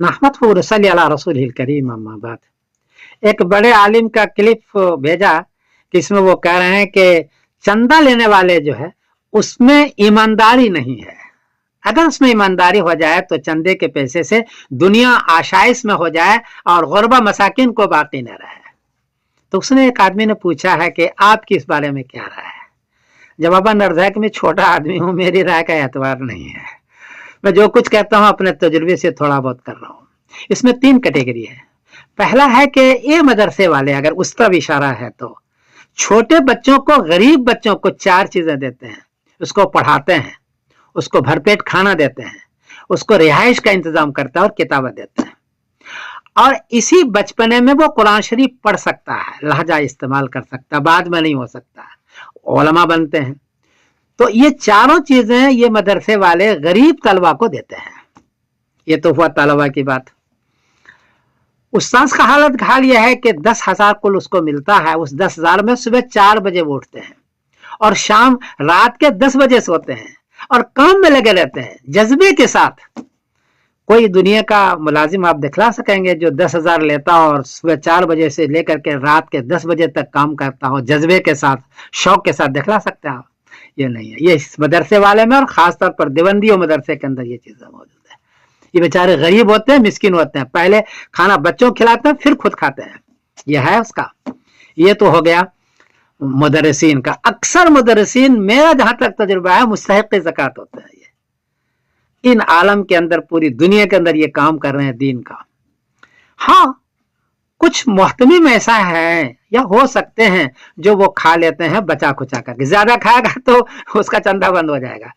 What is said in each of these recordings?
नहमदुहु व नसल्ली अला रसूलिल करीम, अम्मा बाद। एक बड़े आलिम का क्लिप भेजा कि इसमें वो कह रहे हैं कि चंदा लेने वाले जो है उसमें ईमानदारी नहीं है। अगर उसमें ईमानदारी हो जाए तो चंदे के पैसे से दुनिया आशाइश में हो जाए और गुरबा मसाकिन को बाकी न रहे। तो उसने एक आदमी ने पूछा है कि आपकी इस बारे में क्या राय है। जवाबन अर्ज है कि मैं छोटा आदमी हूं, मेरी राय का एतबार नहीं है। मैं जो कुछ कहता हूं अपने तजुर्बे से थोड़ा बहुत कर रहा हूं। इसमें 3 कैटेगरी है। पहला है कि ये मदरसे वाले, अगर उस तरफ इशारा है तो छोटे बच्चों को, गरीब बच्चों को 4 चीजें देते हैं, उसको पढ़ाते हैं, उसको भरपेट खाना देते हैं, उसको रिहाइश का इंतजाम करता है और किताबें देते हैं, और इसी बचपने में वो कुरान शरीफ पढ़ सकता है, लहजा इस्तेमाल कर सकता है, बाद में नहीं हो सकता, उलमा बनते हैं। तो ये चारों चीजें ये मदरसे वाले गरीब तलबा को देते हैं। ये तो हुआ तलबा की बात। उस्ताद का हाल यह है कि 10,000 कुल उसको मिलता है। उस 10,000 में सुबह 4 बजे वो उठते हैं और शाम रात के 10 बजे सोते हैं और काम में लगे रहते हैं जज्बे के साथ। कोई दुनिया का मुलाजिम आप दिखला सकेंगे जो 10,000 लेता हो और सुबह 4 बजे से लेकर के रात के 10 बजे तक काम करता हो जज्बे के साथ, शौक के साथ, दिखला सकते हैं? ये नहीं है। ये इस मदरसे वाले में और खासतौर पर देवबंदियों मदरसे के अंदर ये चीजें मौजूद है। ये बेचारे गरीब होते हैं, मिस्किन होते हैं, पहले खाना बच्चों खिलाते हैं फिर खुद खाते हैं। यह है उसका। ये तो हो गया मुदर्रिसीन का। अक्सर मुदर्रिसीन, मेरा जहां तक तजुर्बा है, मुस्तहिक ज़कात होते हैं। ये इन आलम के अंदर, पूरी दुनिया के अंदर ये काम कर रहे हैं दीन का। हाँ, कुछ मोहतमिम ऐसा है या हो सकते हैं जो वो खा लेते हैं बचा खुचा करके। ज्यादा खाएगा तो उसका चंदा बंद हो जाएगा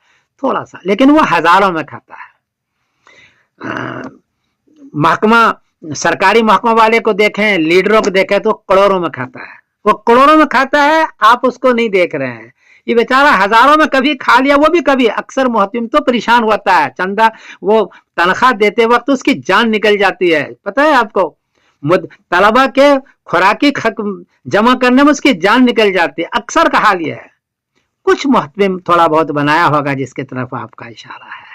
थोड़ा सा, लेकिन वो हजारों में खाता है। महकमा, सरकारी महकमा वाले को देखें, लीडरों को देखें तो करोड़ों में खाता है। वो करोड़ों में खाता है, आप उसको नहीं देख रहे हैं। ये बेचारा हजारों में कभी खा लिया, वो भी कभी। अक्सर मुहतिम तो परेशान होता है, चंदा वो तनख्वाह देते वक्त उसकी जान निकल जाती है। पता है आपको, तलबा के खुराकी जमा करने में उसकी जान निकल जाती है। अक्सर का हाल यह है। कुछ मुहतिम थोड़ा बहुत बनाया होगा जिसकी तरफ आपका इशारा है।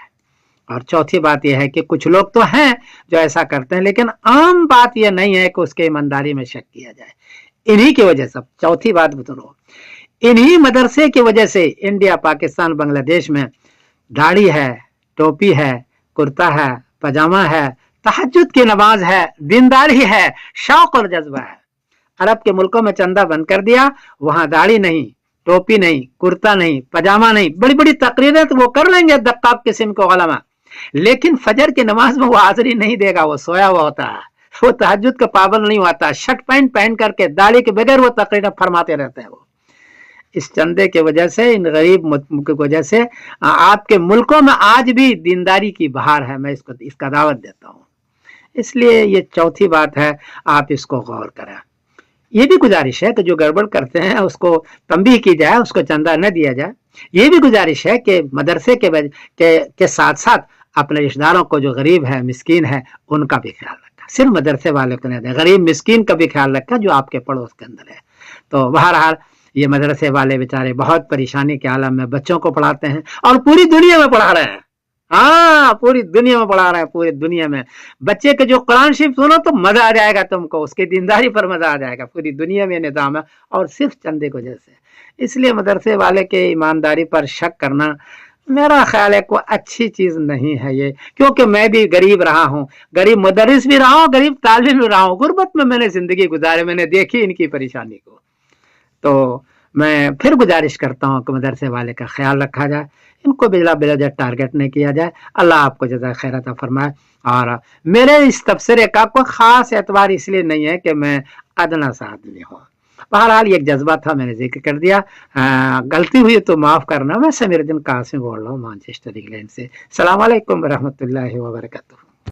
और चौथी बात यह है कि कुछ लोग तो हैं जो ऐसा करते हैं, लेकिन आम बात यह नहीं है कि उसके ईमानदारी में शक किया जाए। इन्हीं की वजह से, चौथी बात बताओ, इन्हीं मदरसे की वजह से इंडिया, पाकिस्तान, बांग्लादेश में दाढ़ी है, टोपी है, कुर्ता है, पजामा है, तहज्जुद की नमाज है, दीनदारी है, शौक और जज्बा है। अरब के मुल्कों में चंदा बंद कर दिया, वहां दाढ़ी नहीं, टोपी नहीं, कुर्ता नहीं, पजामा नहीं। बड़ी बड़ी तकरीरें तो वो कर लेंगे दक्काब किस्म के उलमा, लेकिन फजर की नमाज में वो हाजिरी नहीं देगा। वो सोया हुआ होता है, वो तहज्जुद का पाबंद नहीं होता, शर्ट पैंट पहन करके दाढ़ी के बगैर वो तकरीरें फरमाते रहते हैं। वो इस चंदे के वजह से, इन गरीब की वजह से आपके मुल्कों में आज भी दीनदारी की बहार है। मैं इसका दावत देता हूँ। इसलिए ये चौथी बात है, आप इसको गौर करें। ये भी गुजारिश है कि जो गड़बड़ करते हैं उसको तंबीह की जाए, उसको चंदा न दिया जाए। ये भी गुजारिश है कि मदरसे के साथ साथ अपने रिश्तेदारों को, जो गरीब है, मिस्कीन है, उनका भी ख्याल रखा। सिर्फ मदरसे वाले को नहीं दे, गरीब मिस्कीन का भी ख्याल रखा जो आपके पड़ोस के अंदर है। तो बहरहाल ये मदरसे वाले बेचारे बहुत परेशानी के आलम में बच्चों को पढ़ाते हैं और पूरी दुनिया में पढ़ा रहे हैं। हाँ, पूरी दुनिया में पढ़ा रहे हैं। पूरी दुनिया में बच्चे के जो कुरान शरीफ सुनो तो मजा आ जाएगा तुमको, उसकी दीनदारी पर मजा आ जाएगा। पूरी दुनिया में निजाम है और सिर्फ चंदे को जैसे। इसलिए मदरसे वाले के ईमानदारी पर शक करना मेरा ख्याल है कोई अच्छी चीज नहीं है ये। क्योंकि मैं भी गरीब रहा हूँ, गरीब मुदर्रिस भी रहा हूँ, गरीब तालिब भी रहा हूँ। गुर्बत में मैंने जिंदगी गुजारे, मैंने देखी इनकी परेशानी को। तो मैं फिर गुजारिश करता हूँ कि मदरसे वाले का ख्याल रखा जाए, इनको बिला बिला टारगेट नहीं किया जाए। अल्लाह आपको जज़ा खैर अता फरमाए। और मेरे इस तबसरे का कोई खास एतबार इसलिए नहीं है कि मैं अदना सा आदमी हूँ। बहरहाल एक जज्बा था, मैंने जिक्र कर दिया। गलती हुई तो माफ़ करना। मैं समीरुद्दीन कासिम बोल रहा हूँ, मैनचेस्टर इंग्लैंड से। अस्सलाम वालेकुम रहमतुल्लाहि व बरकातुहू।